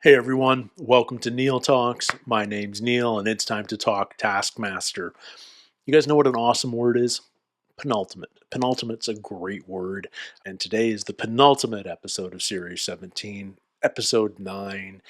Hey everyone, welcome to Neil Talks. My name's Neil and it's time to talk Taskmaster. You guys know what an awesome word is? Penultimate. Penultimate's a great word, and today is the penultimate episode of Series 17, Episode 9.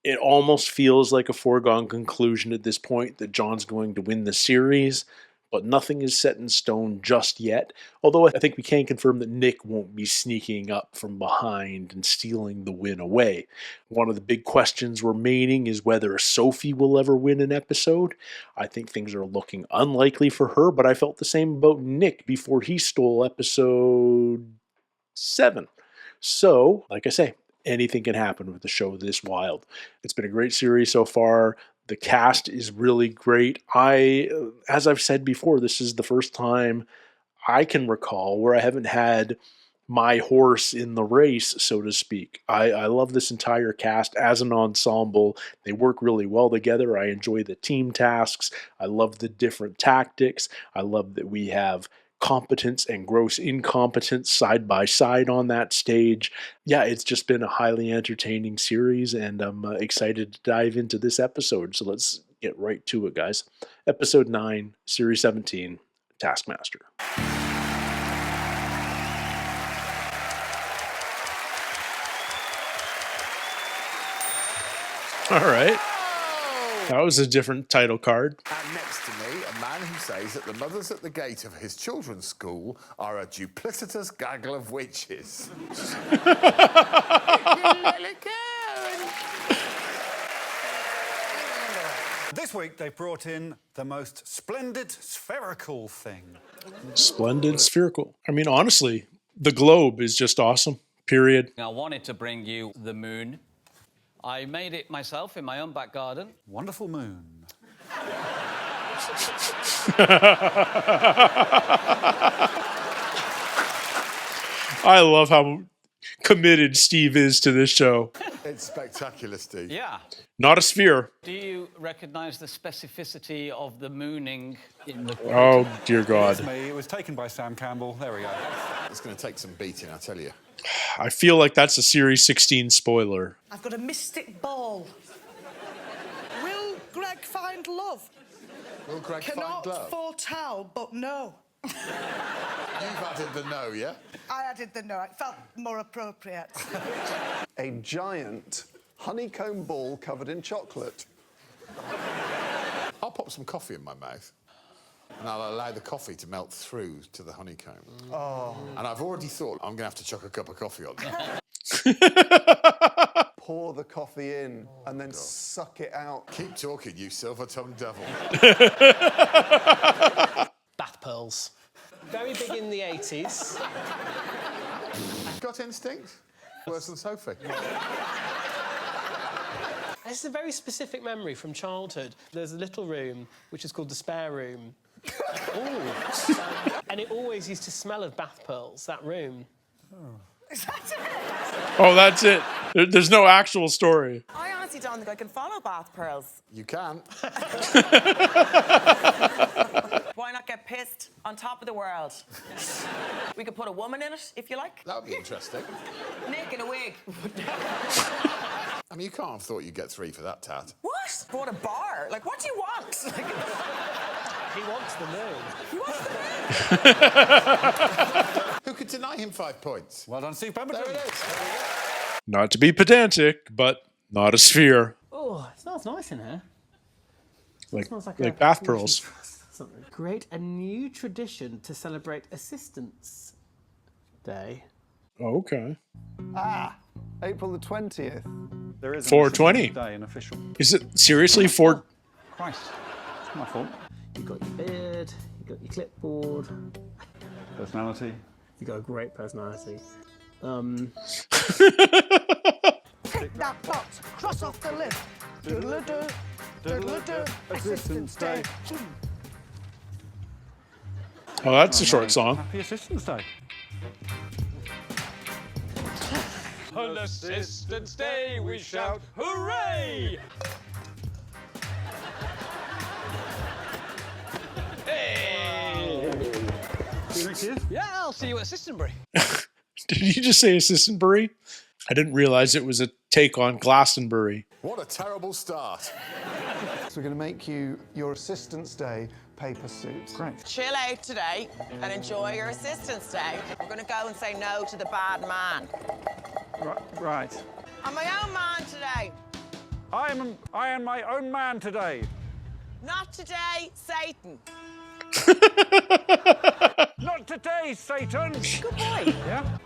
It almost feels like a foregone conclusion at this point that John's going to win the series, but nothing is set in stone just yet. Although I think we can confirm that Nick won't be sneaking up from behind and stealing the win away. One of the big questions remaining is whether Sophie will ever win an episode. I think things are looking unlikely for her, but I felt the same about Nick before he stole episode 7. So, like I say, anything can happen with a show this wild. It's been a great series so far. The cast is really great. As I've said before, this is the first time I can recall where I haven't had my horse in the race, so to speak. I love this entire cast as an ensemble. They work really well together. I enjoy the team tasks. I love the different tactics. I love that we have competence and gross incompetence side by side on that stage. Yeah, it's just been a highly entertaining series, and I'm excited to dive into this episode. So let's get right to it, guys. Episode 9, Series 17, Taskmaster. All right. That was a different title card. And next to me, a man who says that the mothers at the gate of his children's school are a duplicitous gaggle of witches. This week they brought in the most splendid spherical thing. Splendid spherical. I mean, honestly, the globe is just awesome, period. I wanted to bring you the moon. I made it myself in my own back garden. Wonderful moon. I love how committed Steve is to this show. It's spectacular, Steve. Yeah. Not a sphere. Do you recognise the specificity of the mooning in the... Oh, dear That's God. me. It was taken by Sam Campbell. There we go. It's going to take some beating, I tell you. I feel like that's a Series 16 spoiler. I've got a mystic ball. Will Greg find love? Will Greg Cannot find love? foretell, but no. You've added the no, yeah? I added the no. It felt more appropriate. A giant honeycomb ball covered in chocolate. I'll pop some coffee in my mouth and I'll allow the coffee to melt through to the honeycomb. Oh. And I've already thought I'm going to have to chuck a cup of coffee on that. Pour the coffee in and then suck it out. Keep talking, you silver-tongued devil. Bath pearls. Very big in the 80s. Got instinct? Worse than Sophie. It's a very specific memory from childhood. There's a little room which is called the spare room. And it always used to smell of bath pearls, that room. Is that it? Oh, that's it. There's no actual story. I honestly don't think I can follow bath pearls. You can. Why not get pissed on top of the world? We could put a woman in it, if you like. That would be interesting. Nick in a wig. I mean, you can't have thought you'd get 3 for that tat. What? What a bar. Like, what do you want? Like, He wants the moon. he wants the moon. Who could deny him 5 points? Well done, Steve Pemberton. There it is. Not to be pedantic, but not a sphere. Oh, it smells nice in here. Like, Smells like bath pearls. Something. Create a new tradition to celebrate Assistants Day. Okay. April the 20th. There is an 420. Assistant's Day, an official. Is it seriously for... Christ. It's my fault. You've got your beard, you've got your clipboard, Personality. you've got a great personality. Tick that box. Cross off the list. Doodle-doo. Doodle-doo. Assistant's Day. Oh, that's a short song. Happy Assistant's Day. On Assistant's Day we shout, hooray! Thank you. Yeah, I'll see you at Assistantbury. Did you just say Assistantbury? I didn't realize it was a take on Glastonbury. What a terrible start. So we're going to make you your Assistant's Day paper suit. Great. Chill out today and enjoy your Assistant's Day. We're going to go and say no to the bad man. Right. I'm my own man today. I am my own man today. Not today, Satan. Not today, Satan. Good boy. Yeah?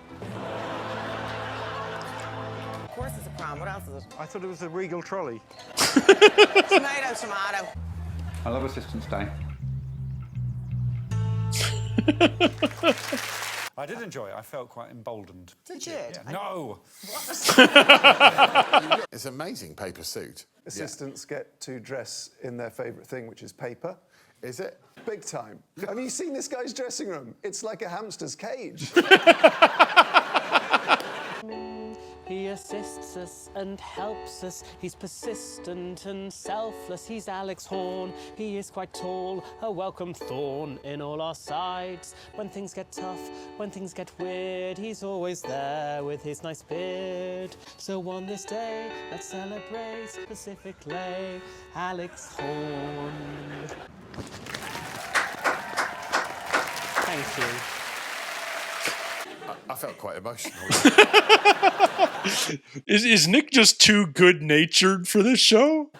Of course it's a pram. What else is it? I thought it was a Regal trolley. Tomato, tomato. I love Assistant's Day. I did enjoy it. I felt quite emboldened. Did you? Yeah. No. It's an amazing paper suit. Assistants get to dress in their favourite thing, which is paper. Is it? Big time. Have you seen this guy's dressing room? It's like a hamster's cage. He assists us and helps us. He's persistent and selfless. He's Alex Horne. He is quite tall, a welcome thorn in all our sides. When things get tough, when things get weird, he's always there with his nice beard. So on this day, let's celebrate specifically Alex Horne. Thank you. I felt quite emotional. Is Nick just too good-natured for this show?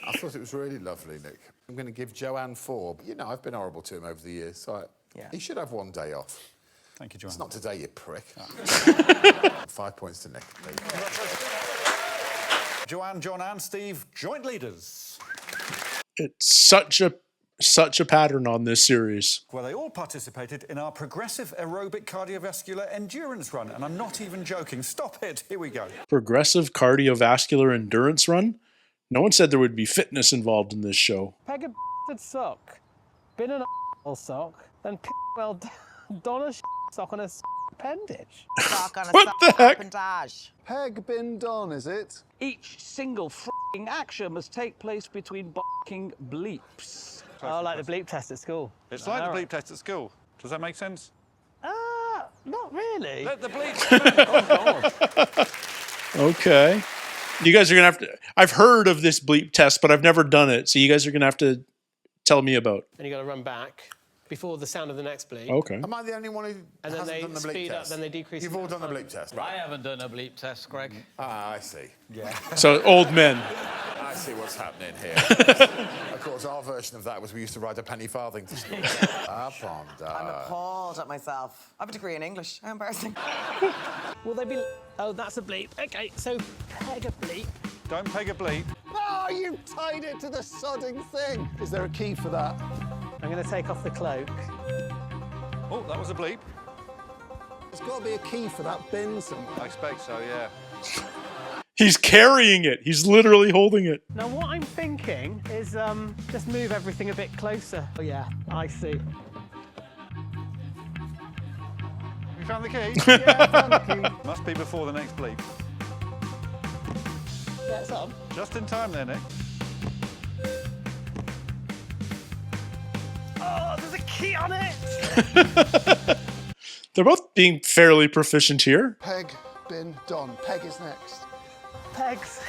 I thought it was really lovely, Nick. I'm going to give Joanne 4. But, you know, I've been horrible to him over the years, so he should have one day off. Thank you, Joanne. It's not today, you prick. 5 points to Nick. Joanne, John and Steve, joint leaders. It's such a pattern on this series. Well, they all participated in our progressive aerobic cardiovascular endurance run. And I'm not even joking. Stop it. Here we go. Progressive cardiovascular endurance run? No one said there would be fitness involved in this show. Peg a sock, bin an sock, then well don a sock on a appendage. Sock on a What sock the heck? appendage. Peg bin don, is it? Each single f***ing action must take place between b***ing bleeps. Oh, like the bleep test at school. It's like the bleep test at school. Does that make sense? Not really. Let the bleep... Okay. You guys are going to have to... I've heard of this bleep test, but I've never done it. So you guys are going to have to tell me about. And you got to run back before the sound of the next bleep. Okay. Am I the only one who And then hasn't they done the bleep speed test? up, then they decrease. You've the all done the amount of bleep test, I right? haven't done a bleep test, Greg. Ah, I see. Yeah. So old men. I see what's happening here. Of course, our version of that was we used to ride a penny farthing to school. Up on I'm that. appalled at myself. I have a degree in English. How embarrassing. Will they be... Oh, that's a bleep. Okay, so peg a bleep. Don't peg a bleep. Oh, you tied it to the sodding thing. Is there a key for that? I'm going to take off the cloak. Oh, that was a bleep. There's got to be a key for that bin somewhere. I expect so, yeah. He's carrying it. He's literally holding it. Now, what I'm thinking is just move everything a bit closer. Oh, yeah, I see. You found the key? Yeah, I found the key. Must be before the next bleep. Yeah, it's on. Just in time there, Nick. Oh, there's a key on it! They're both being fairly proficient here. Peg bin don. Peg is next. Pegs.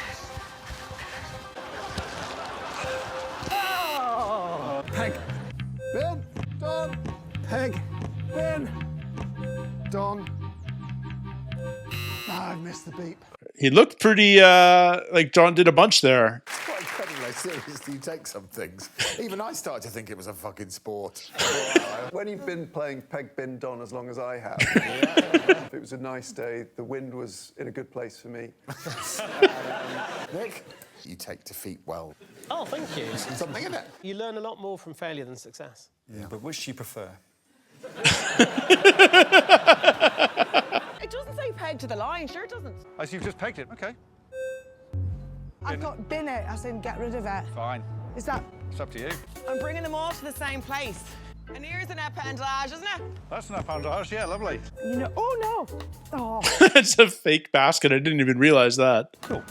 Oh! Peg bin don. Peg bin don. Ah, I missed the beep. He looked pretty, like John did a bunch there. It's quite incredible how seriously you take some things. Even I started to think it was a fucking sport. When you've been playing Peg bin don as long as I have, it was a nice day. The wind was in a good place for me. Nick, you take defeat well. Oh, thank you. Something in it. You learn a lot more from failure than success. Yeah. But which do you prefer? It doesn't say peg to the line. Sure it doesn't. Oh, so you've just pegged it. OK. I've got bin it, as in get rid of it. Fine. Is that... It's up to you. I'm bringing them all to the same place. And here's an appendage, isn't it? That's an appendage. Yeah, lovely. You know... Oh, no. Oh. It's a fake basket. I didn't even realize that. Cool.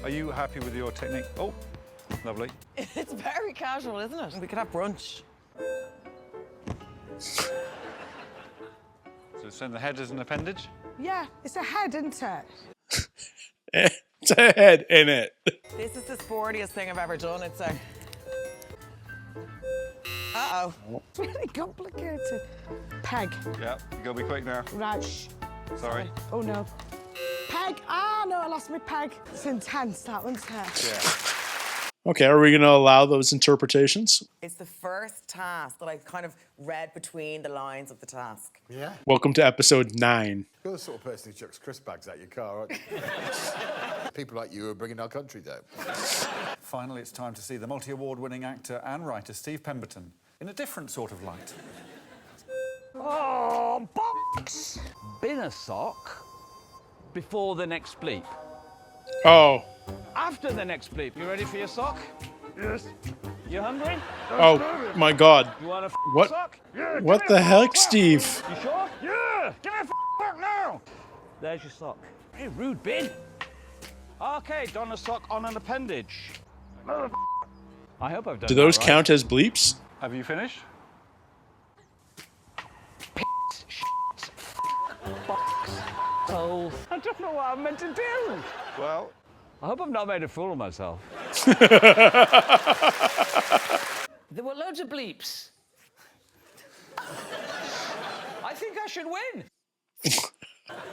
Are you happy with your technique? Oh, lovely. It's very casual, isn't it? We could have brunch. So send the head as an appendage? Yeah, it's a head, isn't it? It's a head in it. This is the sportiest thing I've ever done, I'd say. Uh-oh. It's really complicated. Peg. Yeah, you gotta be quick now. Right, shh. Sorry. Oh, no. Peg. Ah, no, I lost my peg. It's intense, that one's here. Yeah. Okay, are we going to allow those interpretations? It's the first task that I've kind of read between the lines of the task. Yeah. Welcome to episode 9. You're the sort of person who chucks crisp bags out your car, aren't you? People like you are bringing our country down. Finally, it's time to see the multi-award-winning actor and writer Steve Pemberton in a different sort of light. Oh, box! Bin a sock before the next bleep. Oh. After the next bleep. You ready for your sock? Yes. You hungry? Oh, my God. You want a What? sock? Yeah. What the heck, Steve? You sure? Yeah. Give me a sock now. There's your sock. Hey, rude bin. Okay, don a sock on an appendage. I hope I've done Do those that right. count as bleeps? Have you finished? Oh, I don't know what I'm meant to do. Well, I hope I've not made a fool of myself. There were loads of bleeps. I think I should win.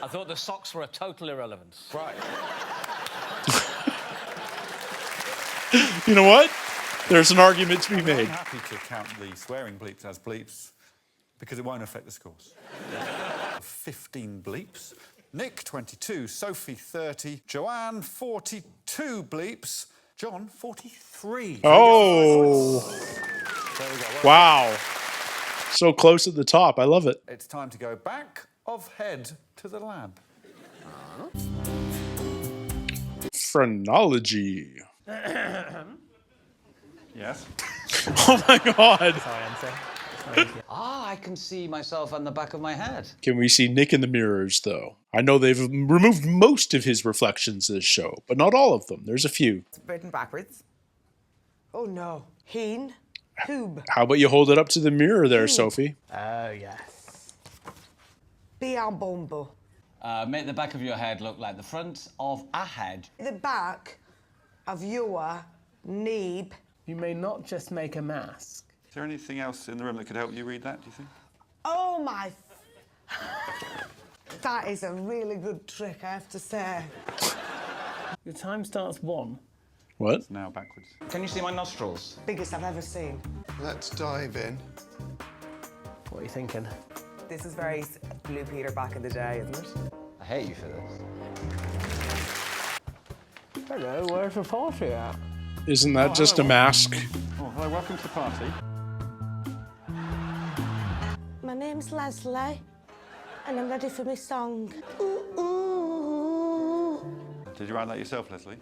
I thought the socks were a total irrelevance. right. You know what? There's an argument to be I'm made. happy to count the swearing bleeps as bleeps because it won't affect the scores. 15 bleeps. Nick, 22. Sophie, 30. Joanne, 42 bleeps. John, 43. Oh. There we go. Wow. So close at the top. I love it. It's time to go back of head to the lab. Phrenology. Yes. Oh my God. Ah, I can see myself on the back of my head. Can we see Nick in the mirrors, though? I know they've removed most of his reflections this show, but not all of them. There's a few. It's written backwards. Oh, no. Heen. Hoob. How about you hold it up to the mirror there, Sophie? Oh, yes. Biambombo. Make the back of your head look like the front of a head. The back of your neeb. You may not just make a mask. Is there anything else in the room that could help you read that, do you think? Oh, my... That is a really good trick, I have to say. Your time starts 1. What? Now backwards. Can you see my nostrils? Biggest I've ever seen. Let's dive in. What are you thinking? This is very Blue Peter back in the day, isn't it? I hate you for this. Hello, where's the party at? Isn't that just a mask? Oh, hello, welcome to the party. My name's Leslie, and I'm ready for my song. Ooh, ooh. Did you write that yourself, Leslie?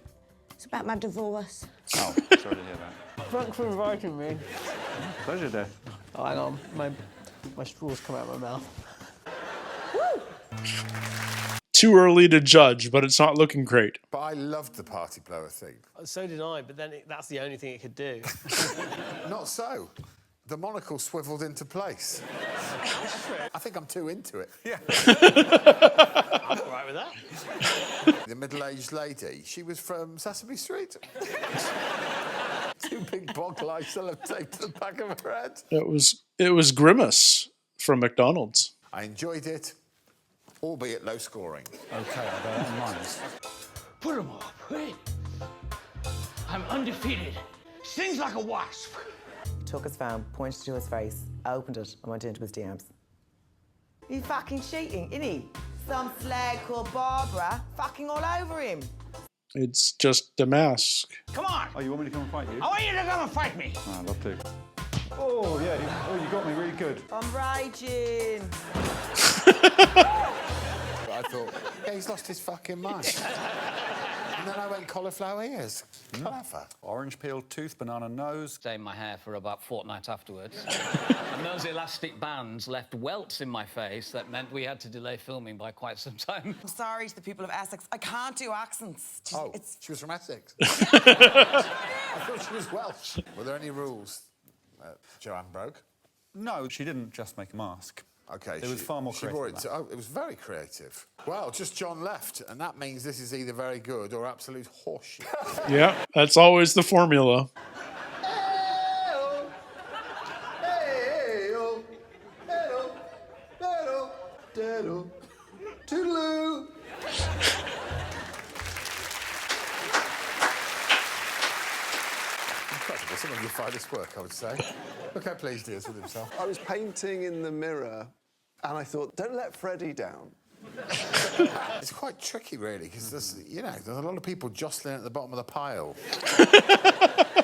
It's about my divorce. Oh, sorry to hear that. Thanks for inviting me. Pleasure, Death. Oh, hang on. My straws come out of my mouth. Too early to judge, but it's not looking great. But I loved the party blower thing. So did I, but then that's the only thing it could do. Not so. The monocle swiveled into place. I think I'm too into it. Yeah. I'm all right with that. The middle-aged lady, she was from Sesame Street. 2 big bottle eyes sellotape to the back of her head. It was Grimace from McDonald's. I enjoyed it, albeit low scoring. OK, I'll bear that in mind. Put 'em up, hey. I'm undefeated. Stings like a wasp. Took his phone, pointed to his face, opened it, and went into his DMs. He's fucking cheating, isn't he? Some slag called Barbara fucking all over him. It's just a mask. Come on. Oh, you want me to come and fight you? I want you to come and fight me. Oh, I'd love to. Oh, yeah. You got me really good. I'm raging. I thought, yeah, he's lost his fucking mind. And then I went cauliflower ears. Clever. Orange peeled tooth, banana nose. Stayed my hair for about a fortnight afterwards. And those elastic bands left welts in my face that meant we had to delay filming by quite some time. I'm sorry to the people of Essex. I can't do accents. Oh, she was from Essex. I thought she was Welsh. Were there any rules that Joanne broke? No, she didn't just make a mask. Okay. It was far more creative brought it, than it was very creative. Well, just John left, and that means this is either very good or absolute horseshit. Yeah, that's always the formula. Toodaloo. Incredible. Some of your finest work, I would say. Look how pleased he is with himself. I was painting in the mirror, and I thought, don't let Freddie down. It's quite tricky, really, because there's a lot of people jostling at the bottom of the pile.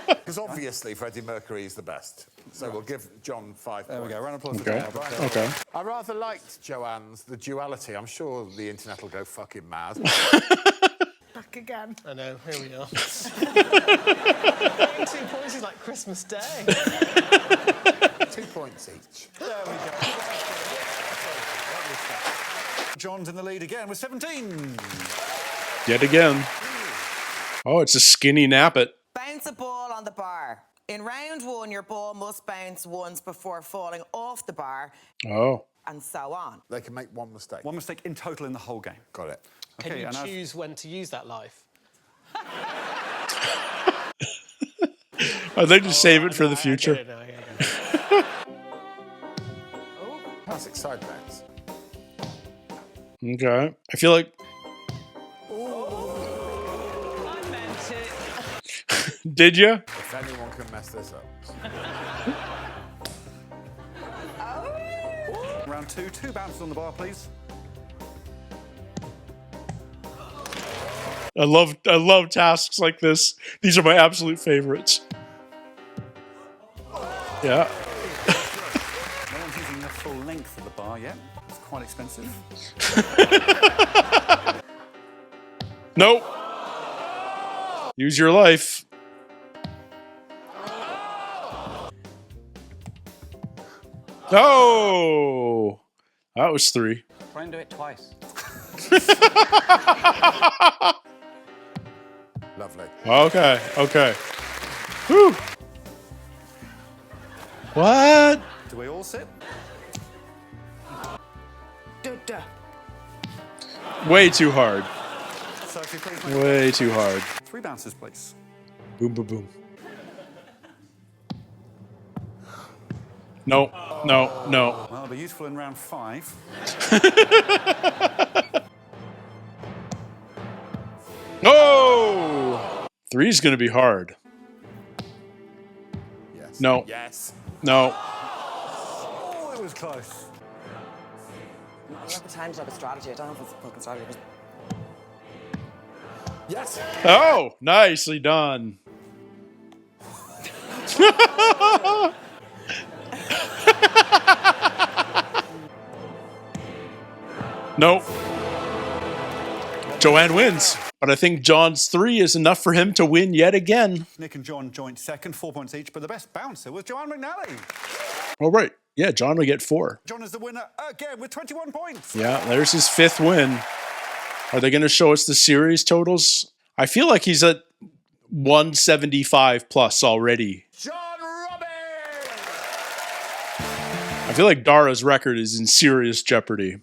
Because obviously Freddie Mercury is the best. So we'll give John 5 There we points. go. Round of applause Okay. for John. Okay. I rather liked Joanne's The Duality. I'm sure the internet will go fucking mad. Back again. I know, here we are. 2 points is like Christmas Day. 2 points each. There we go. John's in the lead again with 17. Yet again. Oh, it's a skinny nappet. Bounce a ball on the bar. In round 1, your ball must bounce once before falling off the bar, Oh. and so on. They can make one mistake. One mistake in total in the whole game. Got it. Can Okay, you and choose when to use that life? I'd like to save it for the I future. get it now, I get it. Classic side bounce. Okay. I feel like... I meant it. Did you? If anyone can mess this up. Round 2, 2 bounces on the bar, please. I love tasks like this. These are my absolute favorites. Yeah. No one's using the full length of the bar yet. It's quite expensive. Nope. Use your life. Oh, that was 3. Try and do it twice. Lovely. Okay. Okay. Whew. What? Do we all sit? Duh. Way too hard. Sophie, please make Way too hard. 3 bounces, please. Boom, boom, boom. No, no, no. Well, it'll be useful in round 5. Oh! 3 is going to be hard. Yes. No. Yes. No. Oh, it was close. I have the time to have a strategy. I don't know if it's a fucking strategy. But... Yes. Oh, nicely done. Nope. Joanne wins. But I think John's 3 is enough for him to win yet again. Nick and John joint second, 4 points each, but the best bouncer was Joanne McNally. All right. Yeah, John will get 4. John is the winner again with 21 points. Yeah, there's his 5th win. Are they going to show us the series totals? I feel like he's at 175 plus already. John Robbins! I feel like Dara's record is in serious jeopardy.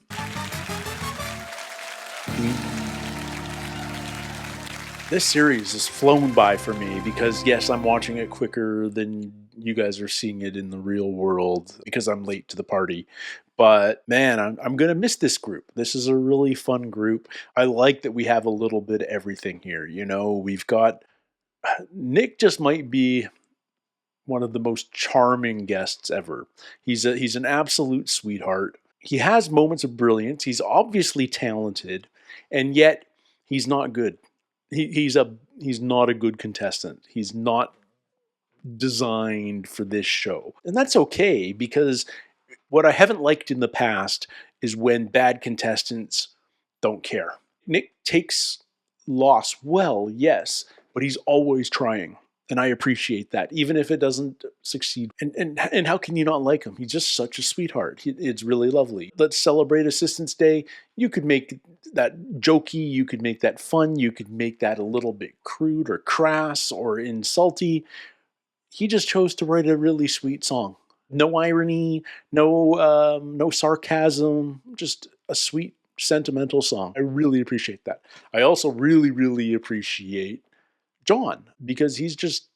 This series has flown by for me because, yes, I'm watching it quicker than you guys are seeing it in the real world because I'm late to the party. But, man, I'm going to miss this group. This is a really fun group. I like that we have a little bit of everything here. You know, we've got... Nick just might be one of the most charming guests ever. He's an absolute sweetheart. He has moments of brilliance. He's obviously talented, and yet he's not good. He's not a good contestant. He's not designed for this show. And that's okay, because what I haven't liked in the past is when bad contestants don't care. Nick takes loss well, yes, but he's always trying. And I appreciate that, even if it doesn't succeed. And how can you not like him? He's just such a sweetheart. It's really lovely. Let's celebrate Assistants Day. You could make that jokey. You could make that fun. You could make that a little bit crude or crass or insulty. He just chose to write a really sweet song. No irony, no sarcasm, just a sweet, sentimental song. I really appreciate that. I also really, really appreciate John, because he's just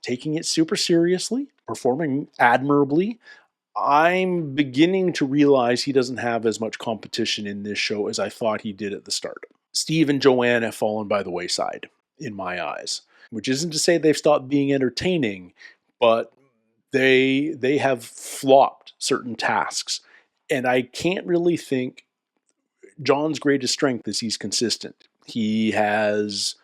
taking it super seriously, performing admirably. I'm beginning to realize he doesn't have as much competition in this show as I thought he did at the start. Steve and Joanne have fallen by the wayside, in my eyes, which isn't to say they've stopped being entertaining, but they have flopped certain tasks. And I can't really think John's greatest strength is he's consistent. He has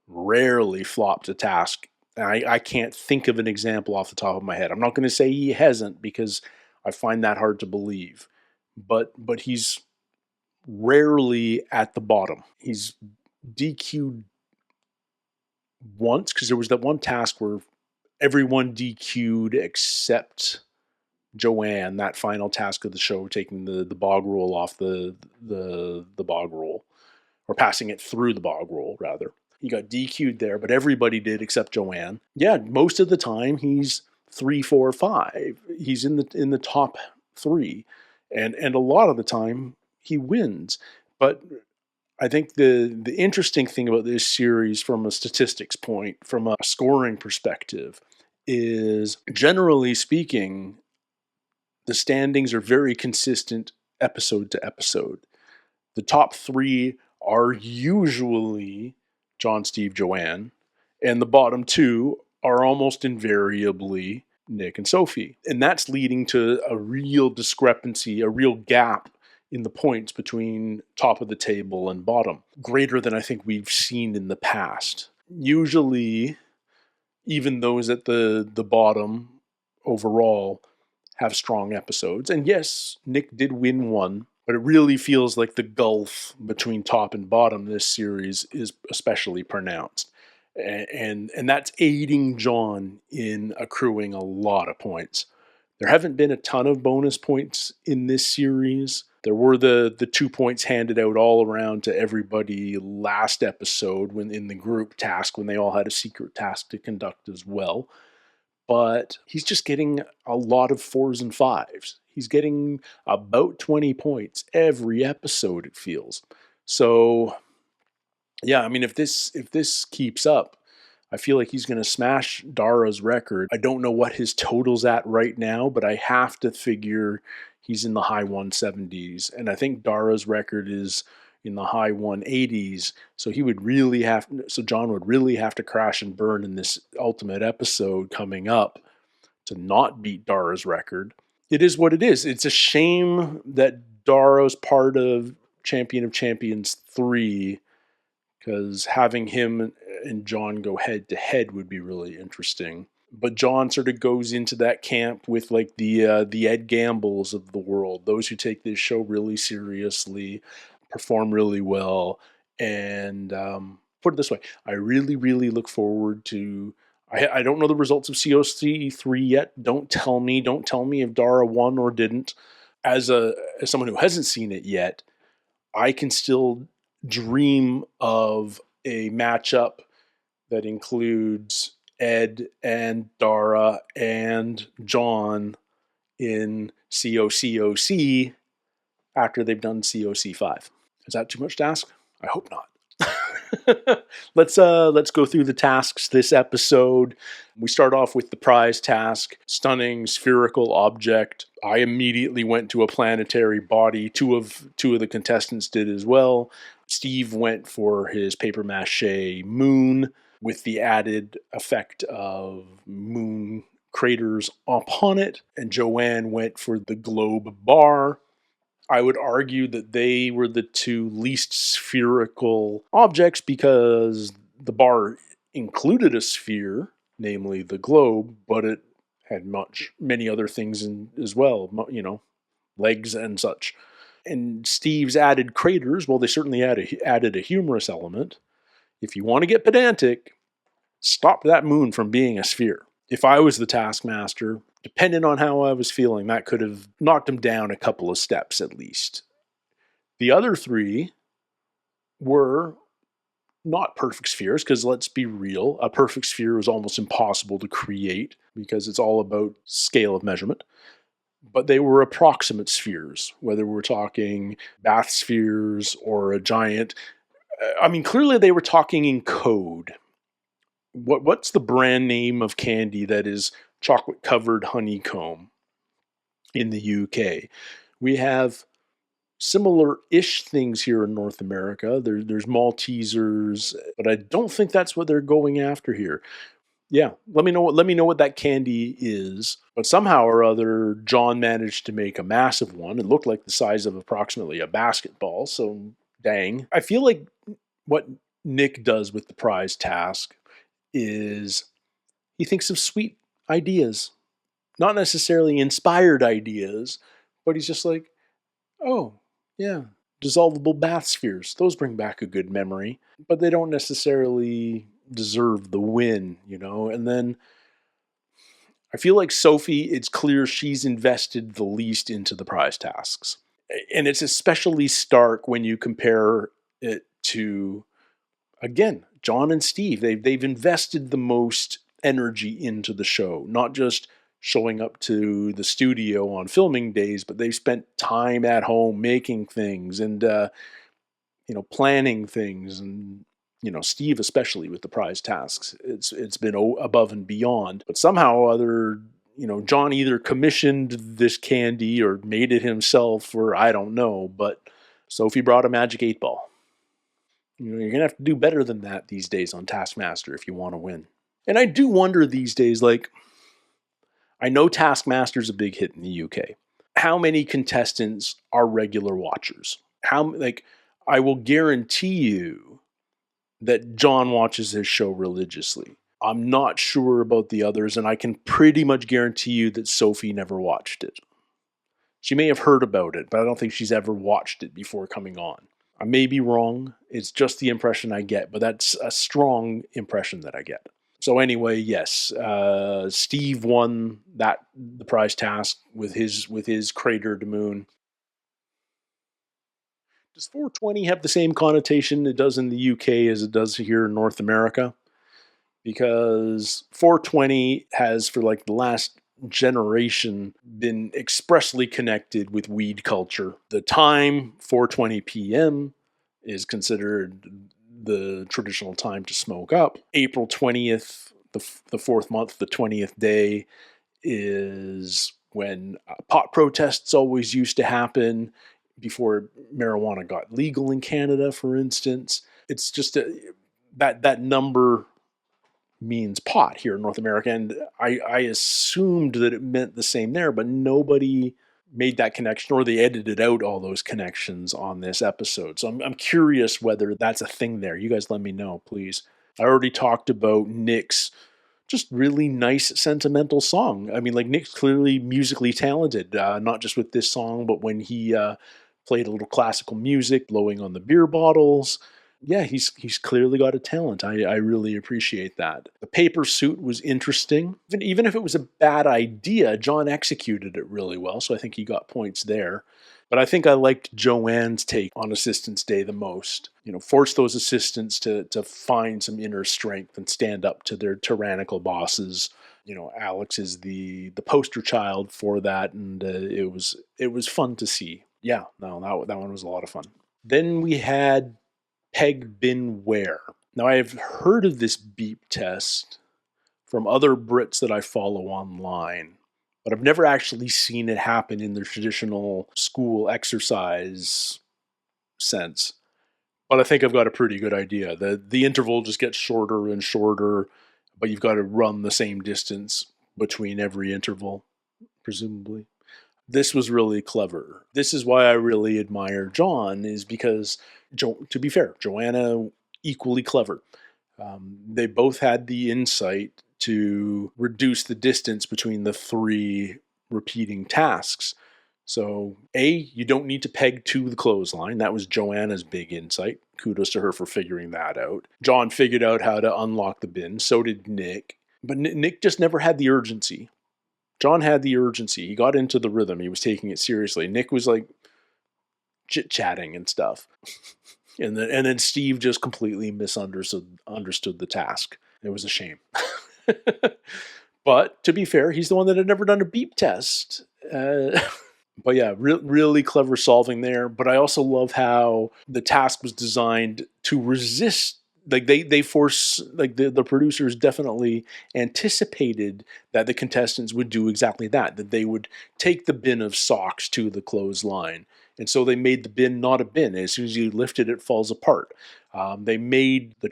rarely flopped a task. I can't think of an example off the top of my head. I'm not going to say he hasn't, because I find that hard to believe. But he's rarely at the bottom. He's DQ'd once, because there was that one task where everyone DQ'd except Joanne, that final task of the show, taking the bog roll off the bog roll, or passing it through the bog roll, rather. He got DQ'd there, but everybody did except Joanne. Yeah, most of the time he's 3, 4, 5. He's in the top 3, and a lot of the time he wins. But I think the interesting thing about this series, from a statistics point, from a scoring perspective, is generally speaking, the standings are very consistent episode to episode. The top 3 are usually John, Steve, Joanne, and the bottom 2 are almost invariably Nick and Sophie. And that's leading to a real discrepancy, a real gap in the points between top of the table and bottom, greater than I think we've seen in the past. Usually, even those at the bottom overall have strong episodes. And yes, Nick did win one, but it really feels like the gulf between top and bottom this series is especially pronounced. And that's aiding John in accruing a lot of points. There haven't been a ton of bonus points in this series. There were the 2 points handed out all around to everybody last episode, when in the group task, when they all had a secret task to conduct as well. But he's just getting a lot of 4s and 5s. He's getting about 20 points every episode, it feels. So, yeah, I mean, if this keeps up, I feel like he's going to smash Dara's record. I don't know what his total's at right now, but I have to figure he's in the high 170s. And I think Dara's record is in the high 180s. So John would really have to crash and burn in this ultimate episode coming up to not beat Dara's record. It is what it is. It's a shame that Dara's part of Champion of Champions 3, because having him and John go head to head would be really interesting. But John sort of goes into that camp with like the Ed Gambles of the world, those who take this show really seriously, perform really well, and put it this way, I really, really look forward to. I don't know the results of COC3 yet. Don't tell me if Dara won or didn't. As someone who hasn't seen it yet, I can still dream of a matchup that includes Ed and Dara and John in COCOC after they've done COC5. Is that too much to ask? I hope not. Let's go through the tasks this episode. We start off with the prize task, stunning spherical object. I immediately went to a planetary body. Two of the contestants did as well. Steve went for his paper mache moon with the added effect of moon craters upon it, and Joanne went for the globe bar. I would argue that they were the 2 least spherical objects, because the bar included a sphere, namely the globe, but it had many other things in as well, legs and such. And Steve's added craters, well, they certainly added a humorous element. If you want to get pedantic, stop that moon from being a sphere. If I was the Taskmaster, depending on how I was feeling, that could have knocked him down a couple of steps at least. The other 3 were not perfect spheres, because let's be real, a perfect sphere is almost impossible to create because it's all about scale of measurement. But they were approximate spheres, whether we're talking bath spheres or a giant. I mean, clearly they were talking in code. What's the brand name of candy that is chocolate covered honeycomb in the UK? We have similar-ish things here in North America. There's Maltesers, but I don't think that's what they're going after here. Yeah, let me know what that candy is. But somehow or other, John managed to make a massive one. It looked like the size of approximately a basketball. So dang, I feel like what Nick does with the prize task is he thinks of sweet ideas, not necessarily inspired ideas, but he's just like, oh, yeah, dissolvable bath spheres. Those bring back a good memory, but they don't necessarily deserve the win, you know? And then I feel like Sophie, it's clear she's invested the least into the prize tasks. And it's especially stark when you compare it to, again, John and Steve. They've invested the most energy into the show, not just showing up to the studio on filming days, but they've spent time at home making things and, planning things. And, Steve, especially with the prize tasks, it's been above and beyond. But somehow or other, John either commissioned this candy or made it himself, or I don't know, but Sophie brought a magic 8-ball. You're going to have to do better than that these days on Taskmaster if you want to win. And I do wonder these days, I know Taskmaster's a big hit in the UK. How many contestants are regular watchers? I will guarantee you that John watches his show religiously. I'm not sure about the others, and I can pretty much guarantee you that Sophie never watched it. She may have heard about it, but I don't think she's ever watched it before coming on. I may be wrong. It's just the impression I get, but that's a strong impression that I get. So anyway, yes, Steve won the prize task with his crater to moon. Does 420 have the same connotation it does in the UK as it does here in North America? Because 420 has, for the last generation, been expressly connected with weed culture. The time, 4:20 p.m., is considered the traditional time to smoke up. April 20th, the fourth month, the 20th day, is when pot protests always used to happen before marijuana got legal in Canada, for instance. It's just that number means pot here in North America, and I assumed that it meant the same there, but nobody made that connection, or they edited out all those connections on this episode. So I'm curious whether that's a thing there. You guys let me know, please. I already talked about Nick's just really nice sentimental song. I mean, Nick's clearly musically talented, not just with this song, but when he played a little classical music, blowing on the beer bottles. Yeah, he's clearly got a talent. I really appreciate that. The paper suit was interesting. Even if it was a bad idea, John executed it really well, so I think he got points there. But I think I liked Joanne's take on Assistants Day the most. Force those assistants to find some inner strength and stand up to their tyrannical bosses. Alex is the poster child for that, and it was fun to see. Yeah, no, that one was a lot of fun. Then we had Peg Bin Ware. Now, I have heard of this beep test from other Brits that I follow online, but I've never actually seen it happen in the traditional school exercise sense. But I think I've got a pretty good idea. The interval just gets shorter and shorter, but you've got to run the same distance between every interval, presumably. This was really clever. This is why I really admire John, is because, to be fair, Joanna, equally clever. They both had the insight to reduce the distance between the 3 repeating tasks. So, A, you don't need to peg to the clothesline. That was Joanna's big insight. Kudos to her for figuring that out. John figured out how to unlock the bin. So did Nick. But Nick just never had the urgency. John had the urgency. He got into the rhythm. He was taking it seriously. Nick was chit-chatting and stuff. And then Steve just completely understood the task. It was a shame. But to be fair, he's the one that had never done a beep test. But yeah, really clever solving there. But I also love how the task was designed to resist. Like they force, like the producers definitely anticipated that the contestants would do exactly that they would take the bin of socks to the clothesline. And so they made the bin not a bin. As soon as you lift it, it falls apart. They made the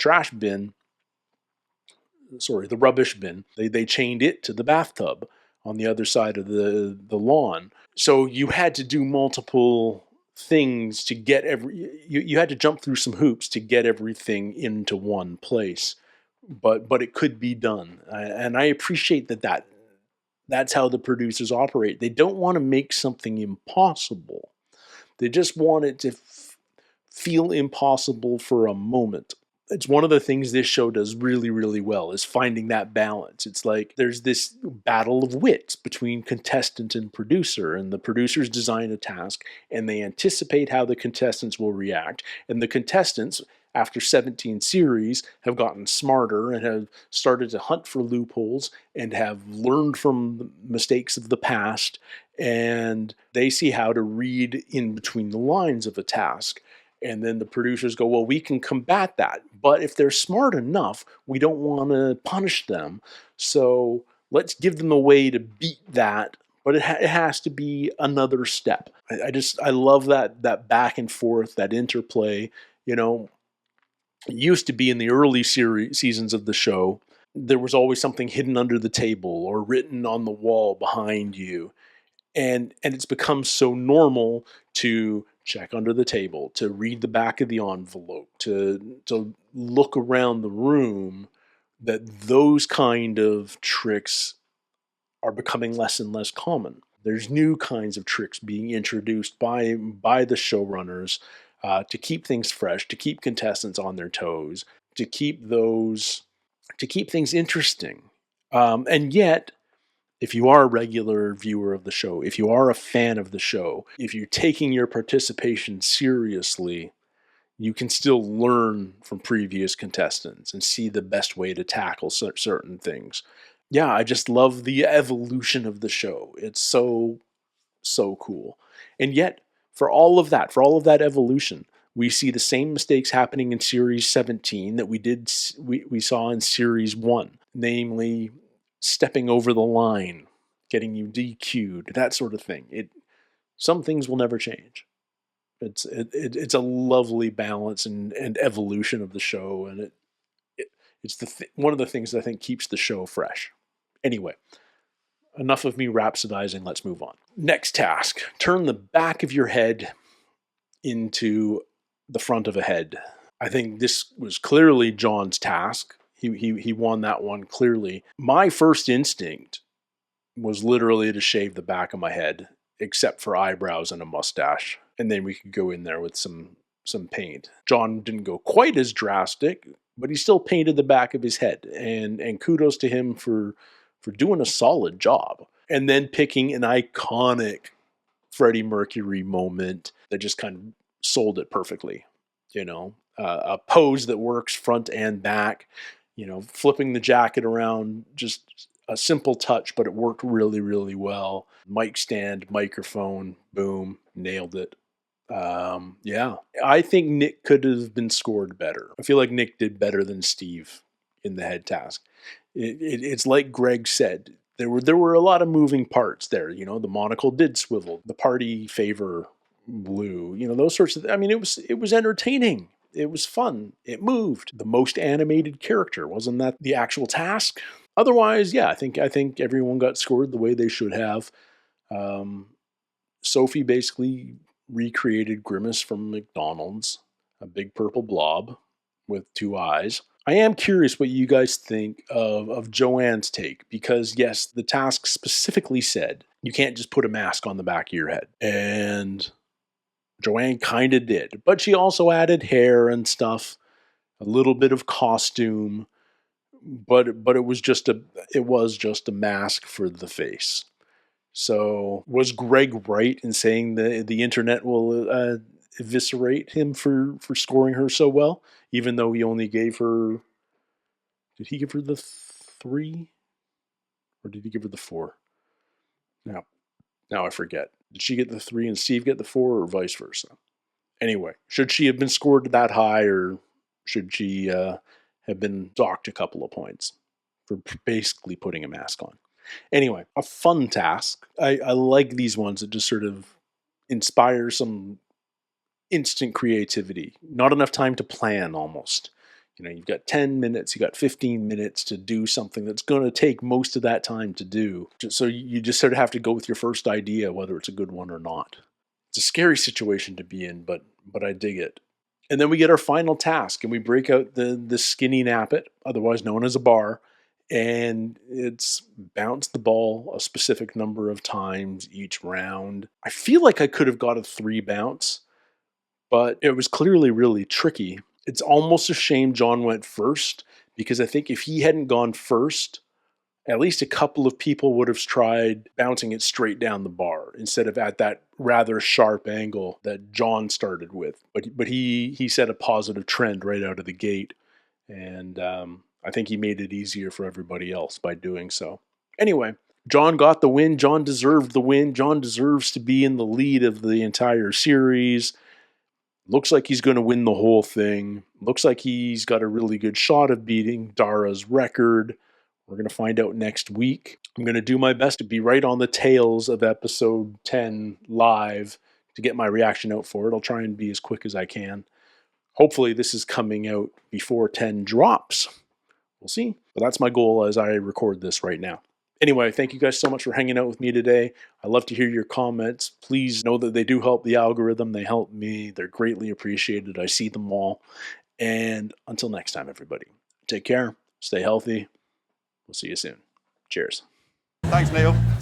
the rubbish bin, they chained it to the bathtub on the other side of the lawn. So you had to do multiple things to get you had to jump through some hoops to get everything into one place. But it could be done. And I appreciate that's how the producers operate. They don't want to make something impossible. They just want it to feel impossible for a moment. It's one of the things this show does really, really well, is finding that balance. It's like there's this battle of wits between contestant and producer, and the producers design a task and they anticipate how the contestants will react. And the contestants, after 17 series, have gotten smarter and have started to hunt for loopholes and have learned from the mistakes of the past, and they see how to read in between the lines of a task. And then the producers go, well, we can combat that. But if they're smart enough, we don't want to punish them. So let's give them a way to beat that. But it has to be another step. I love that back and forth, that interplay. You know, it used to be in the early seasons of the show, there was always something hidden under the table or written on the wall behind you. And it's become so normal to check under the table, to read the back of the envelope, to look around the room, that those kind of tricks are becoming less and less common. There's new kinds of tricks being introduced by the showrunners to keep things fresh, to keep contestants on their toes, to keep things interesting. And yet, if you are a regular viewer of the show, if you are a fan of the show, if you're taking your participation seriously, you can still learn from previous contestants and see the best way to tackle certain things. Yeah, I just love the evolution of the show. It's so cool. And yet, for all of that evolution, we see the same mistakes happening in Series 17 that we saw in Series 1, namely stepping over the line, getting you DQ'd, that sort of thing. Some things will never change. It's a lovely balance and evolution of the show, and it's one of the things that I think keeps the show fresh. Anyway, enough of me rhapsodizing. Let's move on. Next task: turn the back of your head into the front of a head. I think this was clearly John's task. He won that one clearly. My first instinct was literally to shave the back of my head, except for eyebrows and a mustache. And then we could go in there with some paint. John didn't go quite as drastic, but he still painted the back of his head. And kudos to him for doing a solid job. And then picking an iconic Freddie Mercury moment that just kind of sold it perfectly. You know, a pose that works front and back. You know, flipping the jacket around, just a simple touch, but it worked really, really well. Mic stand, microphone, boom, nailed it. Yeah, I think Nick could have been scored better. I feel like Nick did better than Steve in the head task. It's like Greg said, there were a lot of moving parts there. You know, the monocle did swivel, the party favor blew. You know, those sorts of. I mean, it was entertaining. It was fun. It moved. The most animated character, wasn't that the actual task? Otherwise, yeah, I think everyone got scored the way they should have. Sophie basically recreated Grimace from McDonald's, a big purple blob with two eyes. I am curious what you guys think of Joanne's take, because yes, the task specifically said you can't just put a mask on the back of your head. And Joanne kind of did, but she also added hair and stuff, a little bit of costume, but it was just a mask for the face. So was Greg right in saying the internet will eviscerate him for scoring her so well, even though he only gave her... Did he give her the 3? Or did he give her the 4? Now I forget. Did she get the 3 and Steve get the 4, or vice versa? Anyway, should she have been scored that high, or should she have been docked a couple of points for basically putting a mask on? Anyway, a fun task. I like these ones that just sort of inspire some instant creativity. Not enough time to plan, almost. You know, you've got 10 minutes, you got 15 minutes to do something that's going to take most of that time to do. So you just sort of have to go with your first idea, whether it's a good one or not. It's a scary situation to be in, but I dig it. And then we get our final task, and we break out the skinny nappet, otherwise known as a bar, and it's bounce the ball a specific number of times each round. I feel like I could have got a 3 bounce, but it was clearly really tricky. It's almost a shame John went first, because I think if he hadn't gone first, at least a couple of people would have tried bouncing it straight down the bar instead of at that rather sharp angle that John started with. But he set a positive trend right out of the gate, and I think he made it easier for everybody else by doing so. Anyway, John got the win. John deserved the win. John deserves to be in the lead of the entire series. Looks like he's going to win the whole thing. Looks like he's got a really good shot of beating Dara's record. We're going to find out next week. I'm going to do my best to be right on the tails of episode 10 live to get my reaction out for it. I'll try and be as quick as I can. Hopefully this is coming out before 10 drops. We'll see. But that's my goal as I record this right now. Anyway, thank you guys so much for hanging out with me today. I love to hear your comments. Please know that they do help the algorithm. They help me. They're greatly appreciated. I see them all. And until next time, everybody, take care. Stay healthy. We'll see you soon. Cheers. Thanks, Neil.